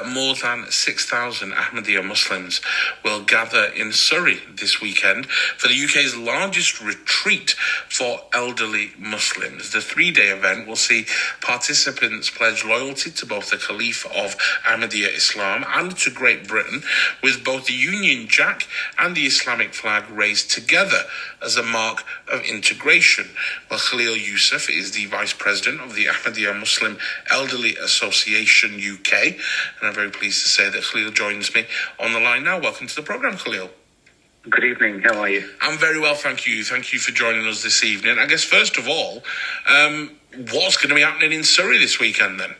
more than 6,000 Ahmadiyya Muslims will gather in Surrey this weekend for the UK's largest retreat for elderly Muslims. The three-day event will see participants pledge loyalty to both the Caliph of Ahmadiyya Islam and to Great Britain, with both the Union Jack and the Islamic flag raised together as a mark of integration. Well, Khalil Yusuf is the Vice President of the Ahmadiyya Muslim Elderly Association UK, and I'm very pleased to say that Khalil joins me on the line now. Welcome to the programme, Khalil. Good evening, how are you? I'm very well, thank you. Thank you for joining us this evening. I guess, first of all, what's going to be happening in Surrey this weekend then?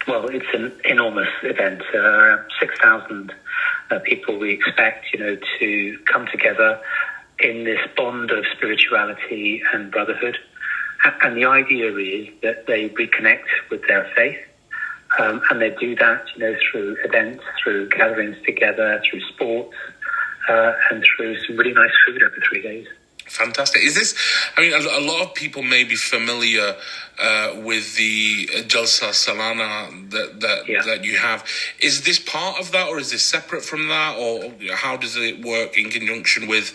Well, it's an enormous event. Around 6,000 people we expect, to come together in this bond of spirituality and brotherhood. And the idea is that they reconnect with their faith, and they do that, through events, through gatherings together, through sports, and through some really nice food over 3 days. Fantastic. Is this, a lot of people may be familiar with the Jalsa Salana that you have. Is this part of that, or is this separate from that, or how does it work in conjunction with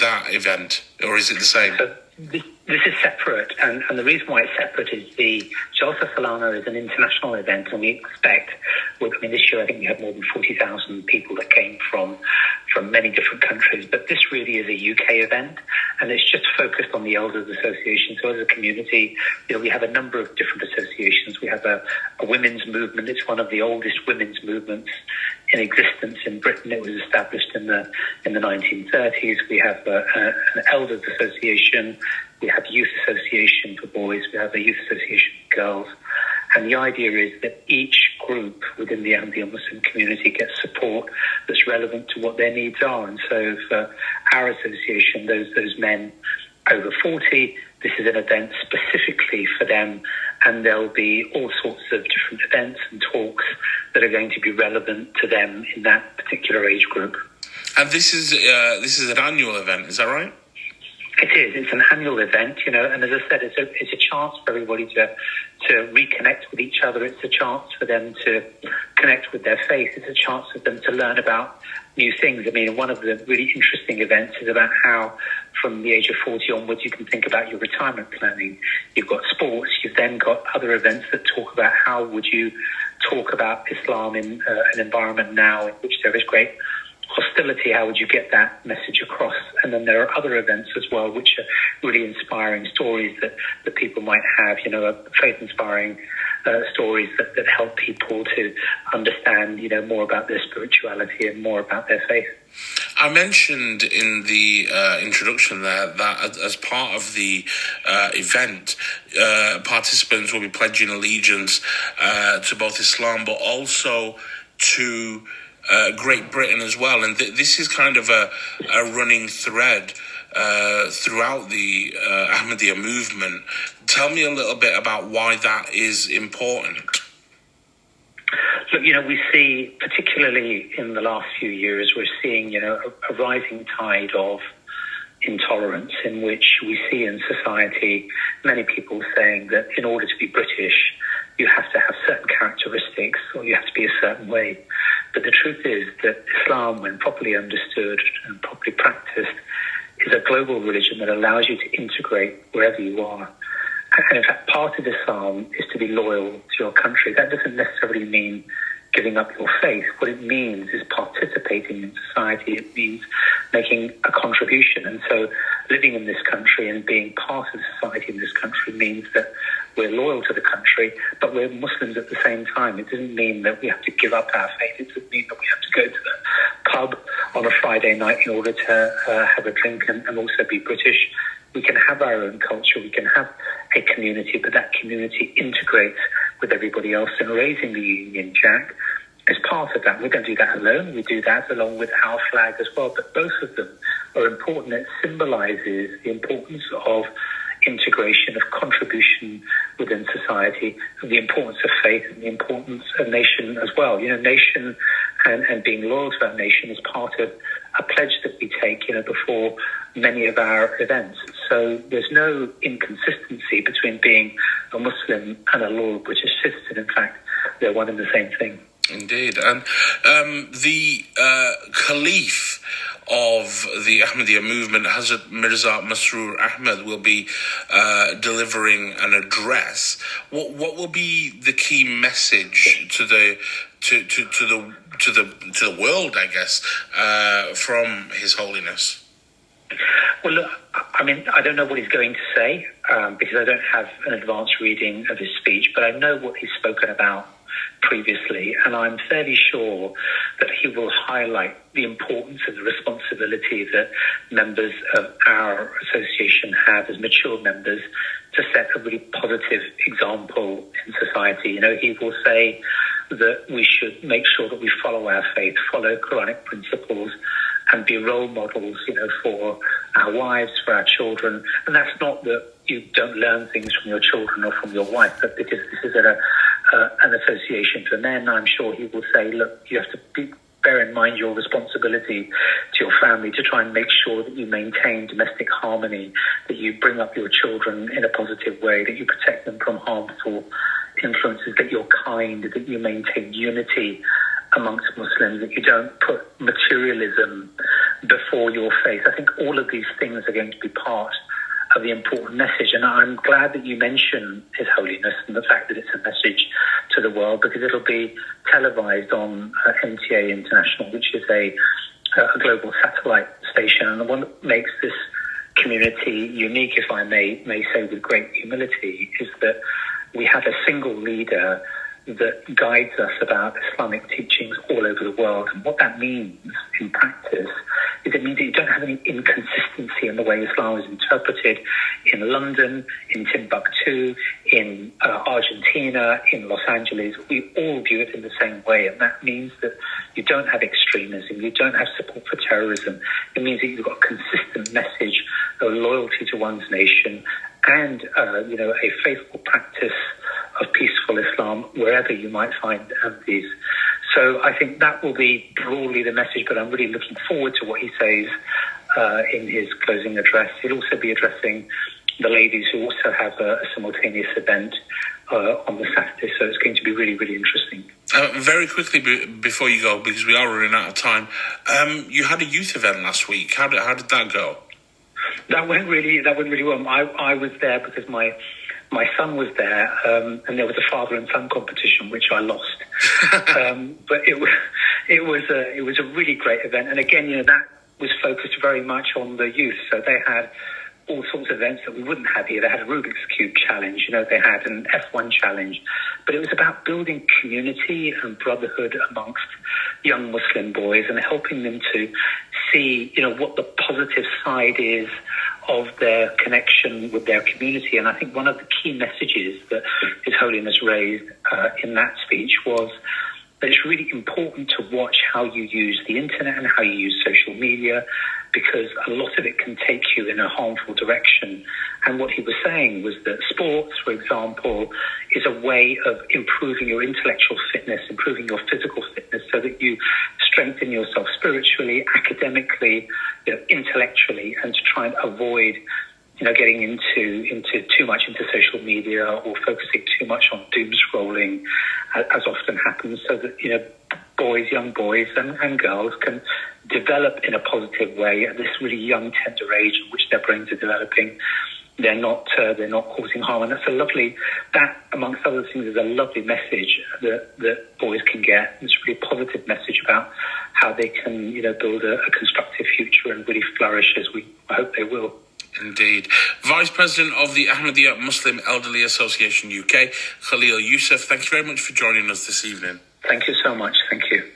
that event, or is it the same? So this is separate, and the reason why it's separate is the Jalsa Salana is an international event, and we expect, this year I think we had more than 40,000 people that came from many different countries, but this really is a UK event, and it's just focused on the Elders Association. So as a community, we have a number of different associations. We have a women's movement. It's one of the oldest women's movements in existence in Britain. It was established in the 1930s. We have an Elders Association. We have a youth association for boys. We have a youth association for girls. And the idea is that each group within the Ahmadiyya Muslim community gets support that's relevant to what their needs are. And so for our association, those men over 40, this is an event specifically for them. And there'll be all sorts of different events and talks that are going to be relevant to them in that particular age group. And this is an annual event, is that right? It is. It's an annual event, and as I said, it's a chance for everybody to reconnect with each other. It's a chance for them to connect with their faith. It's a chance for them to learn about new things. One of the really interesting events is about how from the age of 40 onwards you can think about your retirement planning. You've got sports. You've then got other events that talk about how would you talk about Islam in an environment now in which there is great hostility. How would you get that message across? And then there are other events as well, which are really inspiring stories that people might have, faith-inspiring stories that help people to understand, more about their spirituality and more about their faith. I mentioned in the introduction there that as part of the event, participants will be pledging allegiance to both Islam, but also to Great Britain as well, and this is kind of a running thread throughout the Ahmadiyya movement. Tell me a little bit about why that is important. Look, we see, particularly in the last few years, we're seeing, a rising tide of intolerance in which we see in society many people saying that in order to be British, you have to have certain characteristics or you have to be a certain way. But the truth is that Islam, when properly understood and properly practiced, is a global religion that allows you to integrate wherever you are. And in fact, part of Islam is to be loyal to your country. That doesn't necessarily mean giving up your faith. What it means is participating in society. It means making a contribution. And so living in this country and being part of society in this country means that we're loyal to the country, but we're Muslims at the same time. It doesn't mean that we have to give up our faith. It doesn't mean that we have to go to the pub on a Friday night in order to have a drink and also be British. We can have our own culture. We can have a community, but that community integrates with everybody else. And raising the Union Jack is part of that. We don't do that alone. We do that along with our flag as well. But both of them are important. It symbolises the importance of integration, of contribution within society, and the importance of faith and the importance of nation as well. Nation and being loyal to that nation is part of a pledge that we take, before many of our events. So there's no inconsistency between being a Muslim and a loyal British citizen. In fact, they're one and the same thing. Indeed. And the Caliph of the Ahmadiyya movement, Hazrat Mirza Masroor Ahmad, will be delivering an address. What will be the key message to the world, I guess, from His Holiness? Well, look, I mean, I don't know what he's going to say because I don't have an advanced reading of his speech, but I know what he's spoken about previously, and I'm fairly sure that he will highlight the importance and the responsibility that members of our association have as mature members to set a really positive example in society. You know, he will say that we should make sure that we follow our faith, follow Quranic principles, and be role models, you know, for our wives, for our children. And that's not that you don't learn things from your children or from your wife, but because this is an association for men, I'm sure he will say, look, you have to bear in mind your responsibility to your family to try and make sure that you maintain domestic harmony, that you bring up your children in a positive way, that you protect them from harmful influences, that you're kind, that you maintain unity amongst Muslims, that you don't put materialism before your faith. I think all of these things are going to be part of the important message. And I'm glad that you mention His Holiness and the fact that it's a message to the world, because it'll be televised on MTA International, which is a global satellite station. And the one that makes this community unique, if I may say with great humility, is that we have a single leader that guides us about Islamic teachings all over the world. And what that means in practice is it means that you don't have any inconsistency in the way Islam is interpreted in London, in Timbuktu, in Argentina, in Los Angeles. We all view it in the same way. And that means that you don't have extremism, you don't have support for terrorism. It means that you've got a consistent message of loyalty to one's nation and, a faithful practice of peaceful Islam wherever you might find these. So I think that will be broadly the message, but I'm really looking forward to what he says in his closing address. He'll also be addressing the ladies who also have a simultaneous event on the Saturday, so it's going to be really, really interesting. Very quickly before you go, because we are running out of time, you had a youth event last week. How did that go? That went really well. I was there because my son was there, and there was a father and son competition, which I lost. But it was a really great event, and again, that was focused very much on the youth. So they had all sorts of events that we wouldn't have here. They had a Rubik's Cube challenge, they had an F1 challenge, but it was about building community and brotherhood amongst young Muslim boys and helping them to see, what the positive side is of their connection with their community. And I think one of the key messages that His Holiness raised in that speech was that it's really important to watch how you use the internet and how you use social media, because a lot of it can take you in a harmful direction. And what he was saying was that sports, for example, is a way of improving your intellectual fitness, improving your physical fitness, so that you strengthen yourself spiritually, academically, intellectually, and to try and avoid getting into too much into social media or focusing too much on doom scrolling, as often happens, so that young boys and girls can develop in a positive way at this really young, tender age in which their brains are developing. They're not causing harm, and that amongst other things is a lovely message that boys can get. It's a really positive message about how they can build a constructive future and really flourish, as I hope they will. Indeed. Vice President of the Ahmadiyya Muslim Elderly Association UK, Khalil Youssef, thank you very much for joining us this evening. Thank you so much. Thank you.